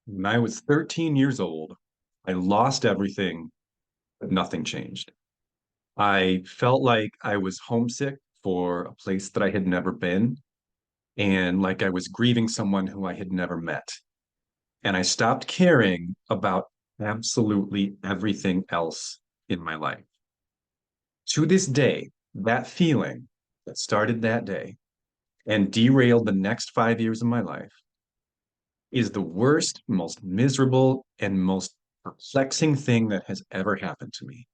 When I was 13 years old, I lost everything, but nothing changed. I felt like I was homesick for a place that I had never been, and like I was grieving someone who I had never met. And I stopped caring about absolutely everything else in my life. To this day, that feeling that started that day and derailed the next 5 years of my life is the worst, most miserable, and most perplexing thing that has ever happened to me.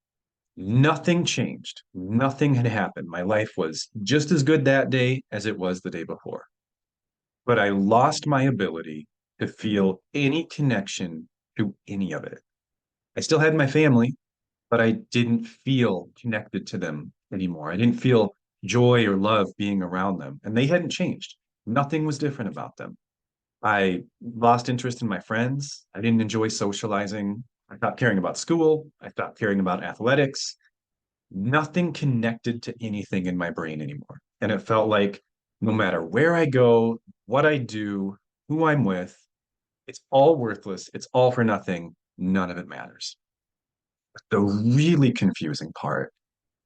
Nothing changed. Nothing had happened. My life was just as good that day as it was the day before. But I lost my ability to feel any connection to any of it. I still had my family, but I didn't feel connected to them anymore. I didn't feel joy or love being around them, and they hadn't changed. Nothing was different about them. I lost interest in my friends. I didn't enjoy socializing. I stopped caring about school. I stopped caring about athletics. Nothing connected to anything in my brain anymore. And it felt like no matter where I go, what I do, who I'm with, it's all worthless. It's all for nothing. None of it matters. The really confusing part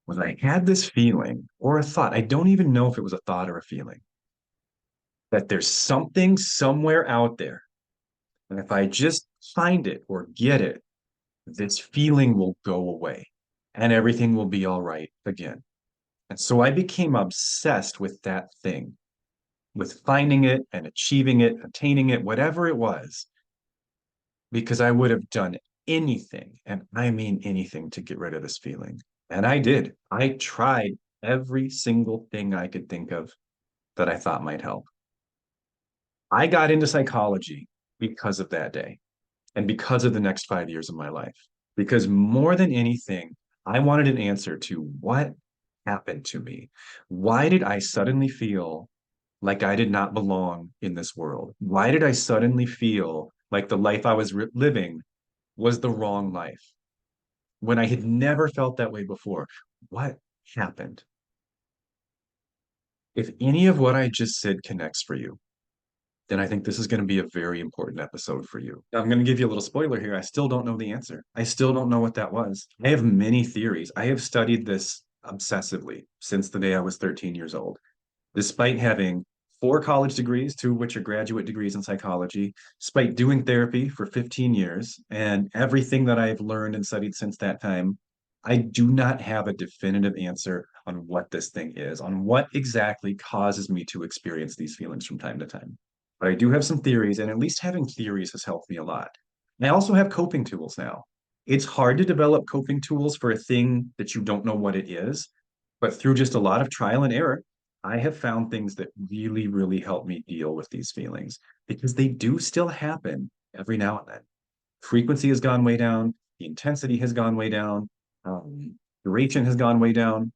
was I had this feeling or a thought. I don't even know if it was a thought or a feeling that there's something somewhere out there. And if I just find it or get it, this feeling will go away and everything will be all right again. And so I became obsessed with that thing, with finding it and achieving it, attaining it, whatever it was, because I would have done anything, and I mean anything, to get rid of this feeling. And I did. I tried every single thing I could think of that I thought might help. I got into psychology because of that day and because of the next 5 years of my life. Because more than anything, I wanted an answer to what happened to me. Why did I suddenly feel like I did not belong in this world? Why did I suddenly feel like the life I was living was the wrong life when I had never felt that way before? What happened? If any of what I just said connects for you, then I think this is going to be a very important episode for you. I'm going to give you a little spoiler here. I still don't know the answer. I still don't know what that was. I have many theories. I have studied this obsessively since the day I was 13 years old, despite having four college degrees, two of which are graduate degrees in psychology, despite doing therapy for 15 years and everything that I've learned and studied since that time. I do not have a definitive answer on what this thing is, on what exactly causes me to experience these feelings from time to time. But I do have some theories, and at least having theories has helped me a lot. And I also have coping tools now. It's hard to develop coping tools for a thing that you don't know what it is, but through just a lot of trial and error, I have found things that really, really help me deal with these feelings because they do still happen every now and then. Frequency has gone way down, the intensity has gone way down, duration has gone way down,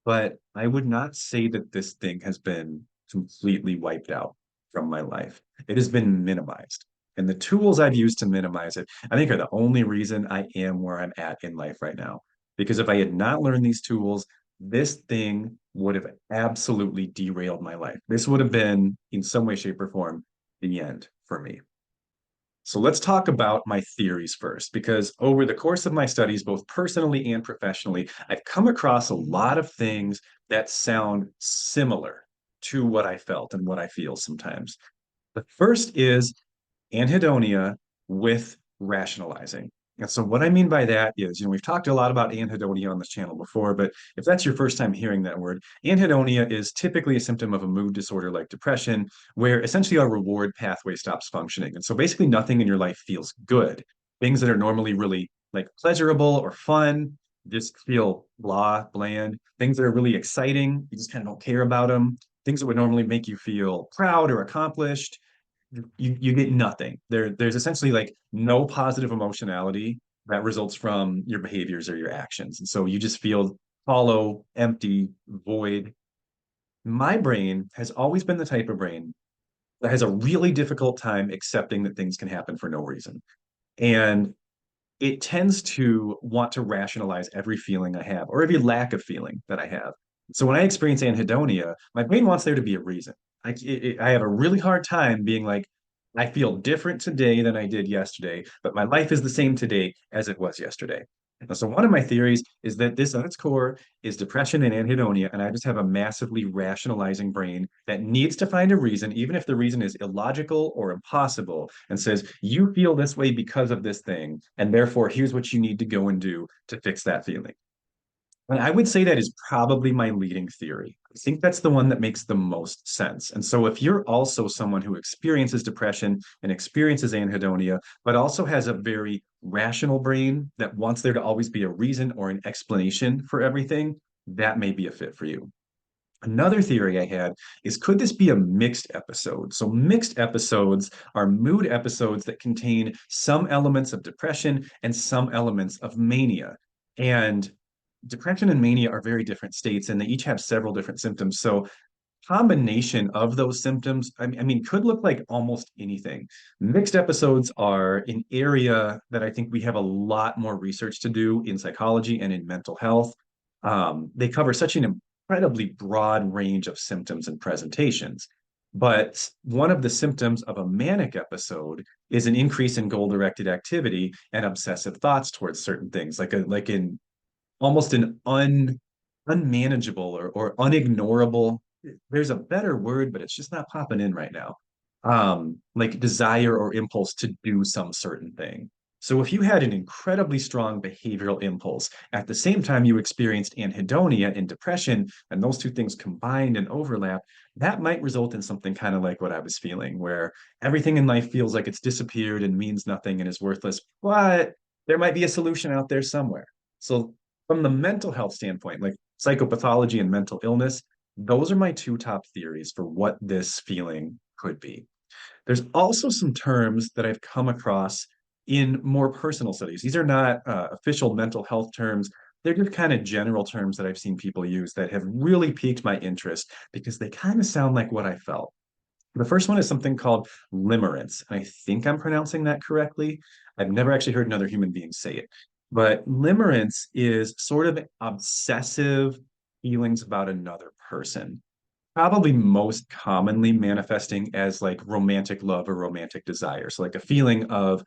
but I would not say that this thing has been completely wiped out from my life. It has been minimized. And the tools I've used to minimize it, I think, are the only reason I am where I'm at in life right now. Because if I had not learned these tools, this thing would have absolutely derailed my life. This would have been, in some way, shape, or form, the end for me. So let's talk about my theories first, because over the course of my studies, both personally and professionally, I've come across a lot of things that sound similar to what I felt and what I feel sometimes. The first is anhedonia with rationalizing. And so what I mean by that is, we've talked a lot about anhedonia on this channel before, but if that's your first time hearing that word, anhedonia is typically a symptom of a mood disorder like depression, where essentially our reward pathway stops functioning. And so basically nothing in your life feels good. Things that are normally really like pleasurable or fun just feel blah, bland. Things that are really exciting, you just kind of don't care about them. Things that would normally make you feel proud or accomplished, you get nothing. There's essentially like no positive emotionality that results from your behaviors or your actions. And so you just feel hollow, empty, void. My brain has always been the type of brain that has a really difficult time accepting that things can happen for no reason. And it tends to want to rationalize every feeling I have or every lack of feeling that I have. So when I experience anhedonia, my brain wants there to be a reason. I have a really hard time being like, I feel different today than I did yesterday, but my life is the same today as it was yesterday. And so one of my theories is that this at its core is depression and anhedonia, and I just have a massively rationalizing brain that needs to find a reason, even if the reason is illogical or impossible, and says, you feel this way because of this thing, and therefore here's what you need to go and do to fix that feeling. And I would say that is probably my leading theory. I think that's the one that makes the most sense. And so, if you're also someone who experiences depression and experiences anhedonia, but also has a very rational brain that wants there to always be a reason or an explanation for everything, that may be a fit for you. Another theory I had is could this be a mixed episode? So, mixed episodes are mood episodes that contain some elements of depression and some elements of mania. And depression and mania are very different states and they each have several different symptoms. So, combination of those symptoms, I mean, could look like almost anything. Mixed episodes are an area that I think we have a lot more research to do in psychology and in mental health. They cover such an incredibly broad range of symptoms and presentations. But one of the symptoms of a manic episode is an increase in goal-directed activity and obsessive thoughts towards certain things, like in almost an unmanageable or unignorable. There's a better word, but it's just not popping in right now. Like desire or impulse to do some certain thing. So if you had an incredibly strong behavioral impulse at the same time you experienced anhedonia and depression, and those two things combined and overlap, that might result in something kind of like what I was feeling, where everything in life feels like it's disappeared and means nothing and is worthless, but there might be a solution out there somewhere. So from the mental health standpoint, like psychopathology and mental illness, those are my two top theories for what this feeling could be. There's also some terms that I've come across in more personal studies. These are not official mental health terms. They're just kind of general terms that I've seen people use that have really piqued my interest because they kind of sound like what I felt. The first one is something called limerence. And I think I'm pronouncing that correctly. I've never actually heard another human being say it. But limerence is sort of obsessive feelings about another person, probably most commonly manifesting as like romantic love or romantic desire. So, like a feeling of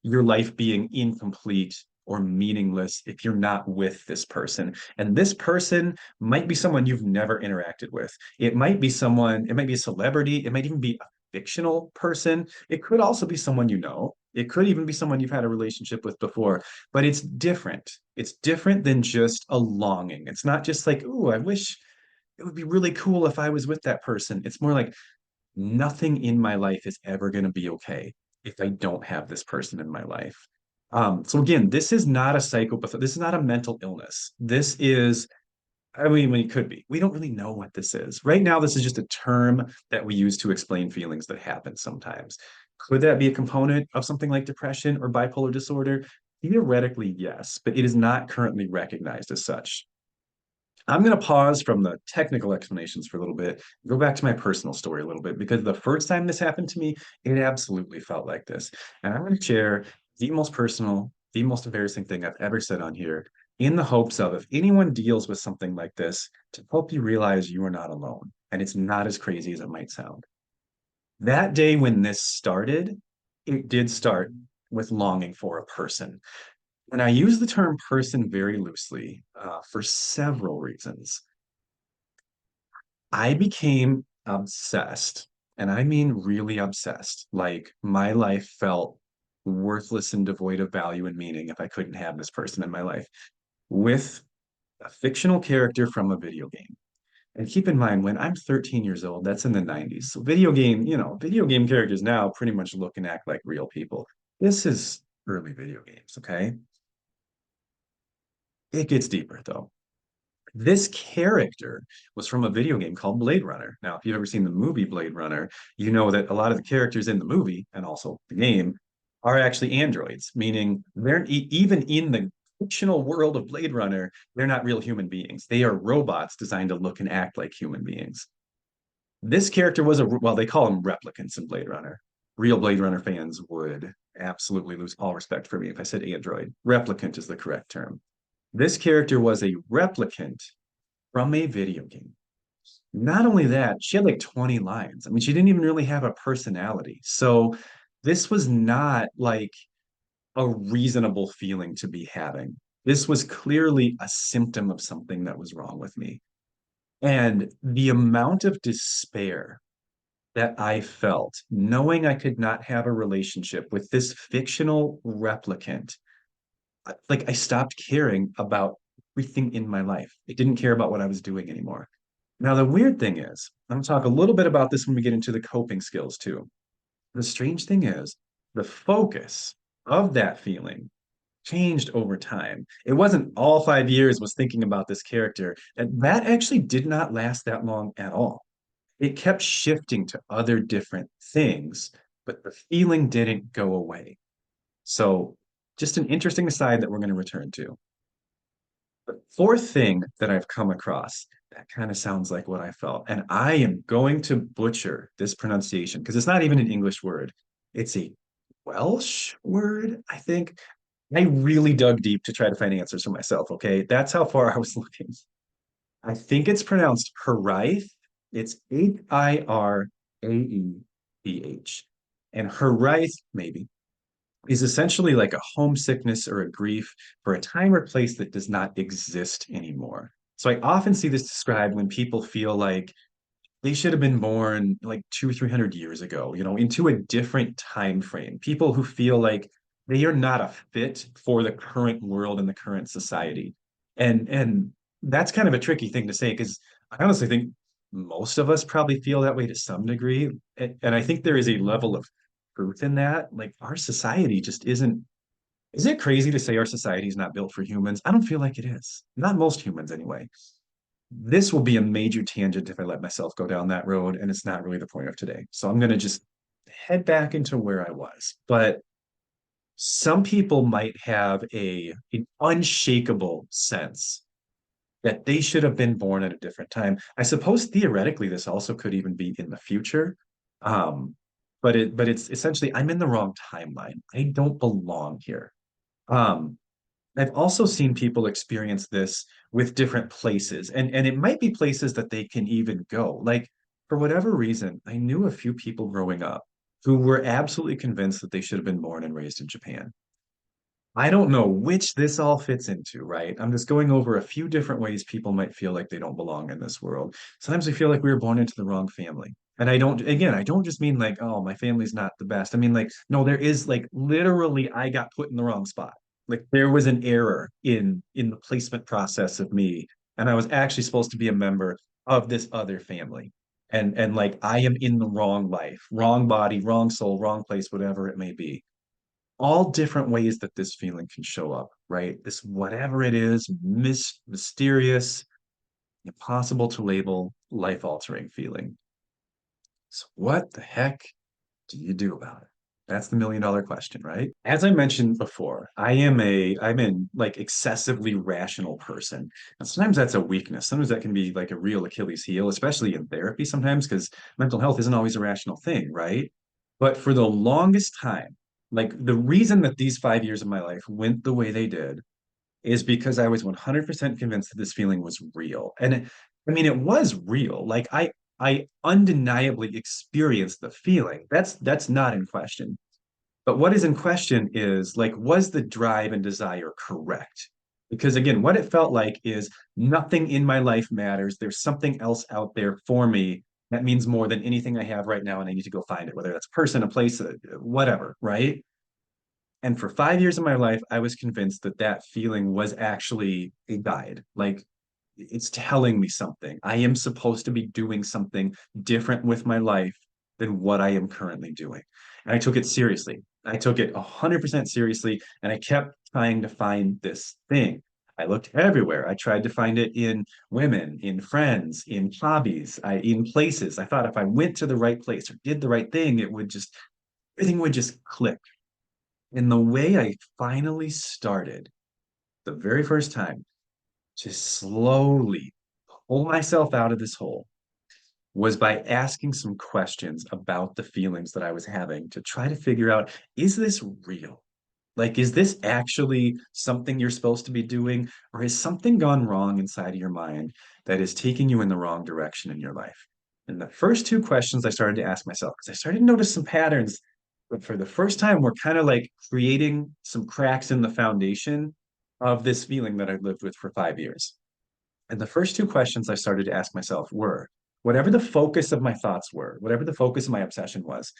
your life being incomplete or meaningless if you're not with this person. And this person might be someone you've never interacted with. It might be someone, it might be a celebrity, it might even be a fictional person. It could also be someone you know. It could even be someone you've had a relationship with before, but it's different. It's different than just a longing. It's not just like, oh, I wish it would be really cool if I was with that person. It's more like nothing in my life is ever going to be okay if I don't have this person in my life. So again, this is not a psychopath. This is not a mental illness. This is, I mean, it could be. We don't really know what this is. Right now, this is just a term that we use to explain feelings that happen sometimes. Could that be a component of something like depression or bipolar disorder? Theoretically, yes, but it is not currently recognized as such. I'm going to pause from the technical explanations for a little bit, go back to my personal story a little bit, because the first time this happened to me, it absolutely felt like this. And I'm going to share the most personal, the most embarrassing thing I've ever said on here in the hopes of if anyone deals with something like this, to help you realize you are not alone and it's not as crazy as it might sound. That day when this started, it did start with longing for a person. And I use the term person very loosely for several reasons. I became obsessed, and I mean really obsessed. Like my life felt worthless and devoid of value and meaning if I couldn't have this person in my life with a fictional character from a video game. And keep in mind, when I'm 13 years old, that's in the 90s. So video game characters now pretty much look and act like real people. This is early video games, okay? It gets deeper though. This character was from a video game called Blade Runner. Now, if you've ever seen the movie Blade Runner, you know that a lot of the characters in the movie and also the game are actually androids, meaning they're even in the fictional world of Blade Runner, they're not real human beings. They are robots designed to look and act like human beings. This character was well, they call them replicants in Blade Runner. Real Blade Runner fans would absolutely lose all respect for me if I said android. Replicant is the correct term. This character was a replicant from a video game. Not only that, she had like 20 lines. I mean, she didn't even really have a personality. So this was not like a reasonable feeling to be having. This was clearly a symptom of something that was wrong with me. And the amount of despair that I felt knowing I could not have a relationship with this fictional replicant, like I stopped caring about everything in my life. I didn't care about what I was doing anymore. Now, the weird thing is, I'm going to talk a little bit about this when we get into the coping skills too. The strange thing is, the focus of that feeling changed over time. It wasn't all 5 years was thinking about this character, and that actually did not last that long at all. It kept shifting to other different things, but the feeling didn't go away. So, just an interesting aside that we're going to return to. The fourth thing that I've come across that kind of sounds like what I felt, and I am going to butcher this pronunciation because it's not even an English word. It's a Welsh word, I think. I really dug deep to try to find answers for myself, okay? That's how far I was looking. I think it's pronounced Hiraeth. It's Hiraeth. And Hiraeth, maybe, is essentially like a homesickness or a grief for a time or place that does not exist anymore. So I often see this described when people feel like they should have been born like 200 or 300 years ago, into a different time frame. People who feel like they are not a fit for the current world and the current society. And that's kind of a tricky thing to say because I honestly think most of us probably feel that way to some degree. And I think there is a level of truth in that. Like our society just isn't. Is it crazy to say our society is not built for humans? I don't feel like it is. Not most humans anyway. This will be a major tangent if I let myself go down that road, and it's not really the point of today. So I'm going to just head back into where I was. But some people might have an unshakable sense that they should have been born at a different time. I suppose theoretically this also could even be in the future. Um, but it's essentially I'm in the wrong timeline. I don't belong here. Um, I've also seen people experience this with different places, and it might be places that they can even go. Like, for whatever reason, I knew a few people growing up who were absolutely convinced that they should have been born and raised in Japan. I don't know which this all fits into, right? I'm just going over a few different ways people might feel like they don't belong in this world. Sometimes we feel like we were born into the wrong family. And I don't just mean like, oh, my family's not the best. I mean, like, no, there is like literally I got put in the wrong spot. Like there was an error in the placement process of me. And I was actually supposed to be a member of this other family. And like I am in the wrong life, wrong body, wrong soul, wrong place, whatever it may be, all different ways that this feeling can show up, right? This, whatever it is, mysterious, impossible to label, life altering feeling. So, what the heck do you do about it? That's the million-dollar question, right? As I mentioned before, I'm an like excessively rational person. And sometimes that's a weakness. Sometimes that can be like a real Achilles heel, especially in therapy sometimes, because mental health isn't always a rational thing, right? But for the longest time, like the reason that these 5 years of my life went the way they did is because I was 100% convinced that this feeling was real. I mean, it was real. Like I undeniably experienced the feeling. That's not in question. But what is in question is like, was the drive and desire correct? Because again, what it felt like is nothing in my life matters. There's something else out there for me that means more than anything I have right now, and I need to go find it, whether that's a person, a place, whatever, right? And for 5 years of my life, I was convinced that that feeling was actually a guide. Like it's telling me something. I am supposed to be doing something different with my life than what I am currently doing. And I took it seriously. I took it 100% seriously, and I kept trying to find this thing. I looked everywhere. I tried to find it in women, in friends, in hobbies, in places. I thought if I went to the right place or did the right thing, everything would just click. And the way I finally started the very first time to slowly pull myself out of this hole was by asking some questions about the feelings that I was having to try to figure out, is this real? Like, is this actually something you're supposed to be doing, or has something gone wrong inside of your mind that is taking you in the wrong direction in your life? And the first two questions I started to ask myself, because I started to notice some patterns, but for the first time, we're kind of like creating some cracks in the foundation of this feeling that I've lived with for 5 years. And the first two questions I started to ask myself were, whatever the focus of my thoughts were, whatever the focus of my obsession was,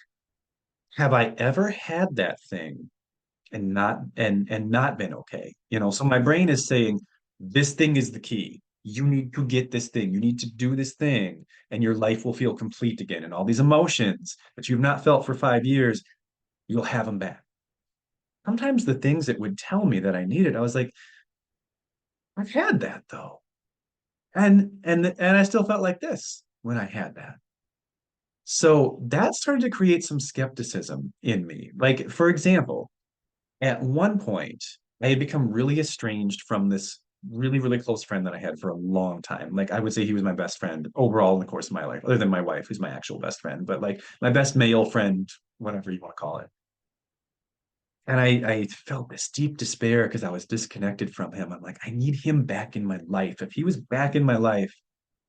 have I ever had that thing and not been okay? So my brain is saying, this thing is the key. You need to get this thing. You need to do this thing, and your life will feel complete again. And all these emotions that you've not felt for 5 years, you'll have them back. Sometimes the things that would tell me that I needed, I was like, I've had that though. And I still felt like this when I had that. So that started to create some skepticism in me. Like, for example, at one point, I had become really estranged from this really, really close friend that I had for a long time. Like, I would say he was my best friend overall in the course of my life, other than my wife, who's my actual best friend, but like my best male friend, whatever you want to call it. And I felt this deep despair because I was disconnected from him. I'm like, I need him back in my life. If he was back in my life,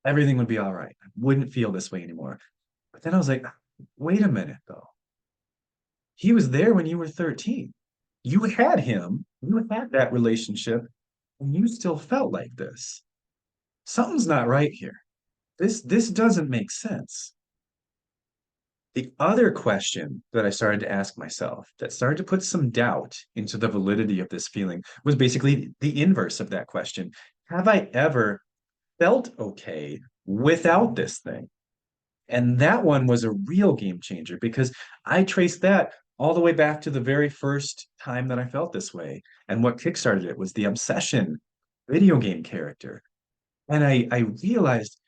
everything would be all right. I wouldn't feel this way anymore. But then I was like, wait a minute, though. He was there when you were 13. You had him, you had that relationship, and you still felt like this. Something's not right here. This doesn't make sense. The other question that I started to ask myself that started to put some doubt into the validity of this feeling was basically the inverse of that question. Have I ever felt okay without this thing? And that one was a real game changer because I traced that all the way back to the very first time that I felt this way. And what kickstarted it was the obsession video game character. And I realized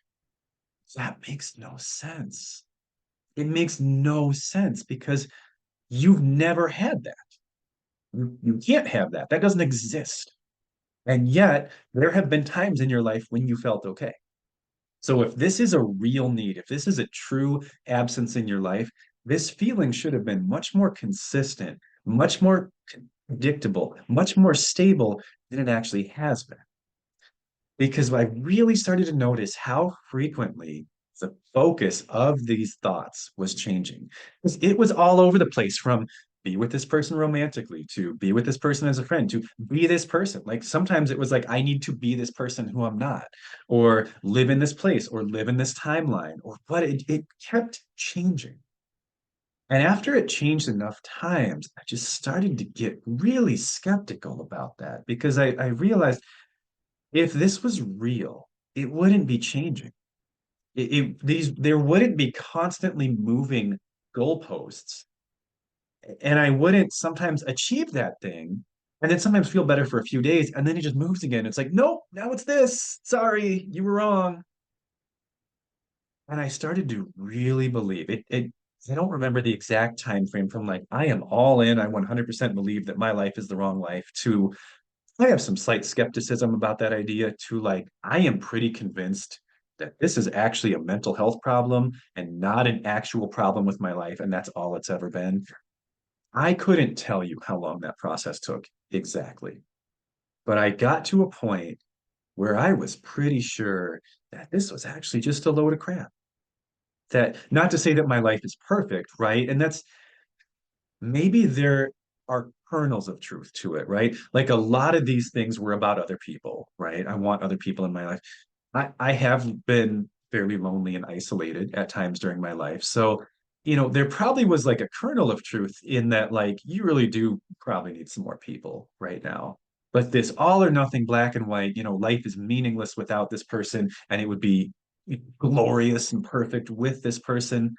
that makes no sense. It makes no sense because you've never had that. You can't have that. That doesn't exist. And yet, there have been times in your life when you felt okay. So if this is a real need, if this is a true absence in your life, this feeling should have been much more consistent, much more predictable, much more stable than it actually has been. Because I really started to notice how frequently the focus of these thoughts was changing. Because it was all over the place from be with this person romantically to be with this person as a friend to be this person. Like sometimes it was like, I need to be this person who I'm not, or live in this place, or live in this timeline, or what it kept changing. And after it changed enough times, I just started to get really skeptical about that because I realized if this was real, it wouldn't be changing. There wouldn't be constantly moving goalposts, and I wouldn't sometimes achieve that thing, and then sometimes feel better for a few days, and then it just moves again. It's like, nope, now it's this. Sorry, you were wrong. And I started to really believe it. I don't remember the exact time frame from like I am all in. I 100% believe that my life is the wrong life to I have some slight skepticism about that idea too. Like, I am pretty convinced that this is actually a mental health problem and not an actual problem with my life, and that's all it's ever been. I couldn't tell you how long that process took exactly, but I got to a point where I was pretty sure that this was actually just a load of crap. That not to say that my life is perfect, right? And that's maybe there are kernels of truth to it, right? Like a lot of these things were about other people, right? I want other people in my life. I have been fairly lonely and isolated at times during my life. So, there probably was like a kernel of truth in that, like, you really do probably need some more people right now. But this all or nothing black and white, life is meaningless without this person, and it would be glorious and perfect with this person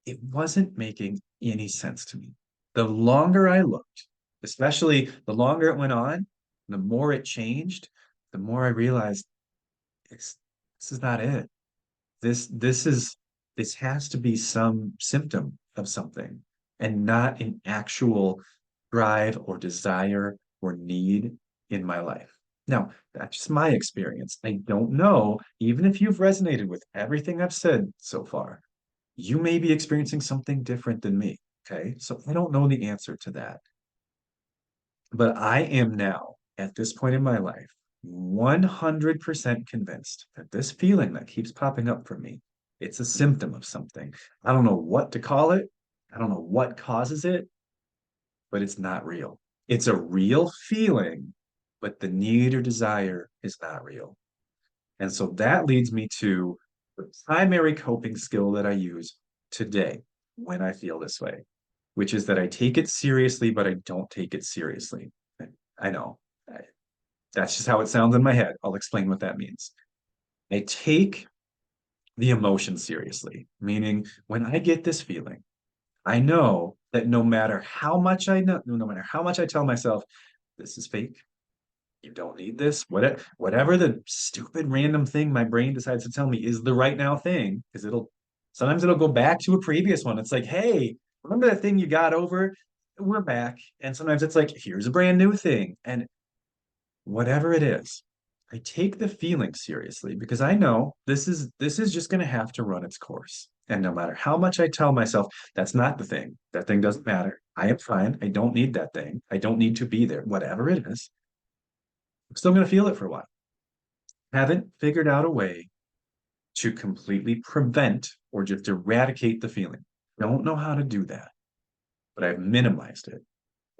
it wasn't making any sense to me. The longer I looked, especially the longer it went on, the more it changed, the more I realized this, this is not it. This has to be some symptom of something and not an actual drive or desire or need in my life. Now, that's just my experience. I don't know, even if you've resonated with everything I've said so far, you may be experiencing something different than me. Okay. So I don't know the answer to that. But I am now, at this point in my life, 100% convinced that this feeling that keeps popping up for me, it's a symptom of something. I don't know what to call it. I don't know what causes it, but it's not real. It's a real feeling, but the need or desire is not real. And so that leads me to the primary coping skill that I use today when I feel this way, which is that I take it seriously, but I don't take it seriously. I know. That's just how it sounds in my head. I'll explain what that means. I take the emotion seriously, meaning when I get this feeling, I know that no matter how much I know, no matter how much I tell myself, this is fake, you don't need this, whatever the stupid random thing my brain decides to tell me is the right now thing, because it'll sometimes it'll go back to a previous one. It's like, hey, remember that thing you got over? We're back. And sometimes it's like, here's a brand new thing. And whatever it is, I take the feeling seriously because I know this is just going to have to run its course. And no matter how much I tell myself that's not the thing, that thing doesn't matter. I am fine. I don't need that thing. I don't need to be there. Whatever it is, I'm still going to feel it for a while. Haven't figured out a way to completely prevent or just eradicate the feeling. Don't know how to do that, but I've minimized it.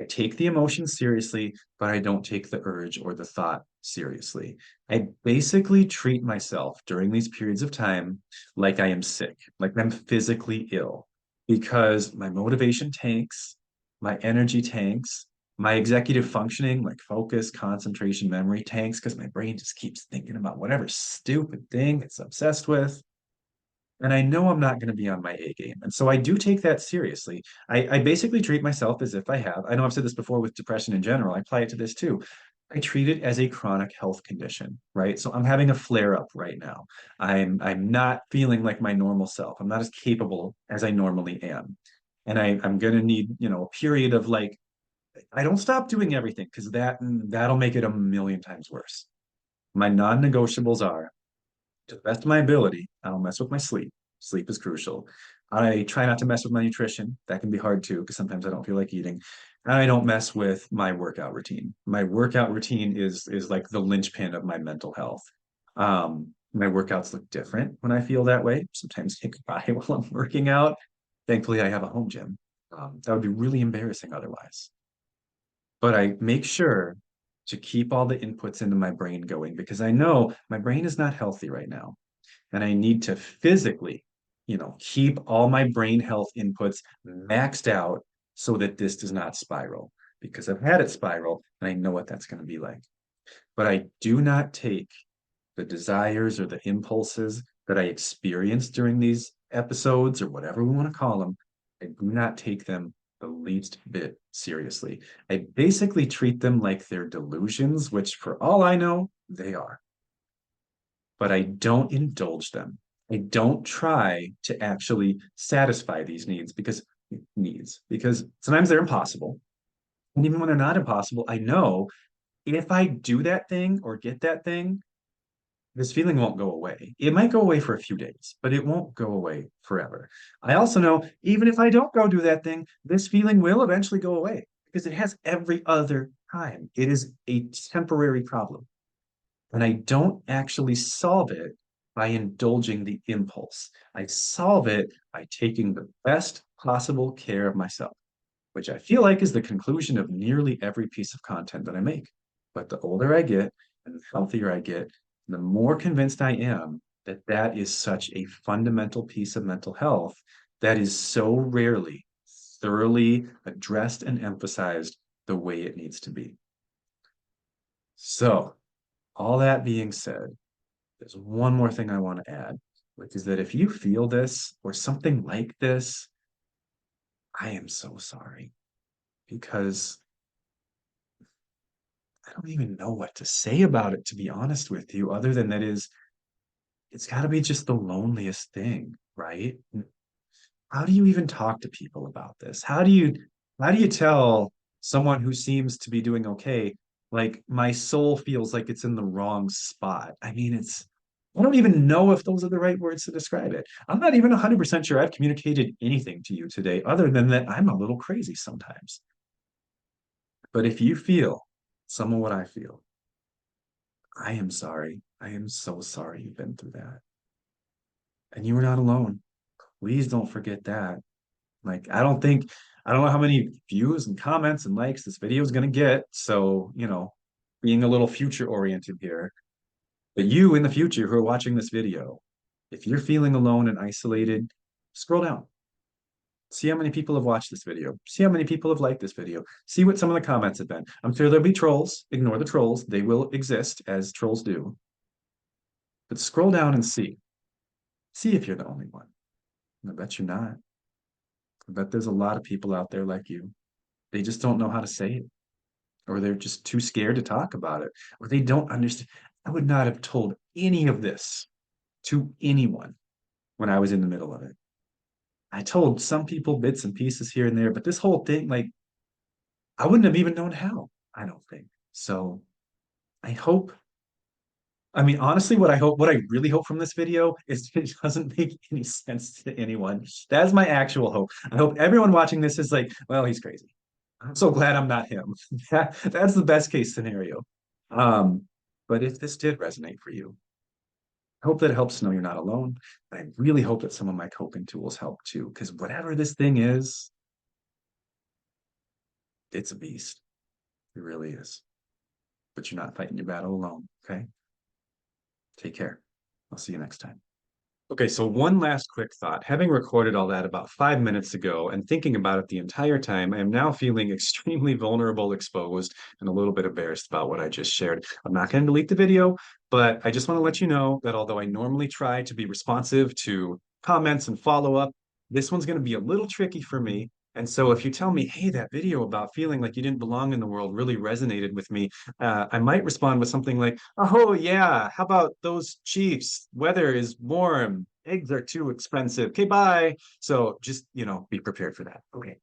I take the emotion seriously, but I don't take the urge or the thought seriously. I basically treat myself during these periods of time like I am sick, like I'm physically ill, because my motivation tanks, my energy tanks, my executive functioning, like focus, concentration, memory tanks, because my brain just keeps thinking about whatever stupid thing it's obsessed with. And I know I'm not going to be on my A game. And so I do take that seriously. I basically treat myself as if I have, I know I've said this before with depression in general, I apply it to this too. I treat it as a chronic health condition, right? So I'm having a flare up right now. I'm not feeling like my normal self. I'm not as capable as I normally am. And I'm gonna need, a period of like, I don't stop doing everything because that'll make it a million times worse. My non-negotiables are to the best of my ability, I don't mess with my sleep. Sleep is crucial. I try not to mess with my nutrition. That can be hard too, because sometimes I don't feel like eating. And I don't mess with my workout routine. My workout routine is like the linchpin of my mental health. My workouts look different when I feel that way. Sometimes they cry while I'm working out. Thankfully, I have a home gym. That would be really embarrassing otherwise. But I make sure to keep all the inputs into my brain going because I know my brain is not healthy right now and I need to physically, keep all my brain health inputs maxed out so that this does not spiral because I've had it spiral and I know what that's going to be like. But I do not take the desires or the impulses that I experience during these episodes or whatever we want to call them. I do not take them the least bit seriously. I basically treat them like they're delusions, which for all I know, they are, but I don't indulge them. I don't try to actually satisfy these because sometimes they're impossible. And even when they're not impossible, I know if I do that thing or get that thing, this feeling won't go away. It might go away for a few days, but it won't go away forever. I also know even if I don't go do that thing, this feeling will eventually go away because it has every other time. It is a temporary problem. And I don't actually solve it by indulging the impulse. I solve it by taking the best possible care of myself, which I feel like is the conclusion of nearly every piece of content that I make. But the older I get and the healthier I get, the more convinced I am that that is such a fundamental piece of mental health that is so rarely thoroughly addressed and emphasized the way it needs to be. So, all that being said, there's one more thing I want to add, which is that if you feel this or something like this, I am so sorry because I don't even know what to say about it, to be honest with you, other than it's got to be just the loneliest thing, right? How do you even talk to people about this? How do you tell someone who seems to be doing okay, like my soul feels like it's in the wrong spot? I mean, I don't even know if those are the right words to describe it. I'm not even 100% sure I've communicated anything to you today other than that I'm a little crazy sometimes. But if you feel some of what I feel, I am sorry. I am so sorry you've been through that. And you were not alone. Please don't forget that. Like, I don't know how many views and comments and likes this video is going to get. So, being a little future oriented here. But you in the future who are watching this video, if you're feeling alone and isolated, scroll down. See how many people have watched this video. See how many people have liked this video. See what some of the comments have been. I'm sure there'll be trolls. Ignore the trolls. They will exist as trolls do. But scroll down and see. See if you're the only one. I bet you're not. I bet there's a lot of people out there like you. They just don't know how to say it, or they're just too scared to talk about it, or they don't understand. I would not have told any of this to anyone when I was in the middle of it. I told some people bits and pieces here and there, but this whole thing, like, I wouldn't have even known how, I don't think. So I hope, I mean, honestly, what I really hope from this video is it doesn't make any sense to anyone. That's my actual hope. I hope everyone watching this is like, well, he's crazy. I'm so glad I'm not him. That's the best case scenario. Um, but if this did resonate for you, I hope that it helps to know you're not alone. But I really hope that some of my coping tools help too, because whatever this thing is, it's a beast. It really is. But you're not fighting your battle alone. Okay. Take care. I'll see you next time. Okay, so one last quick thought. Having recorded all that about 5 minutes ago and thinking about it the entire time, I am now feeling extremely vulnerable, exposed, and a little bit embarrassed about what I just shared. I'm not going to delete the video, but I just want to let you know that although I normally try to be responsive to comments and follow up, this one's going to be a little tricky for me. And so if you tell me, hey, that video about feeling like you didn't belong in the world really resonated with me, I might respond with something like, oh, yeah, how about those Chiefs? Weather is warm. Eggs are too expensive. Okay, bye. So just, be prepared for that. Okay.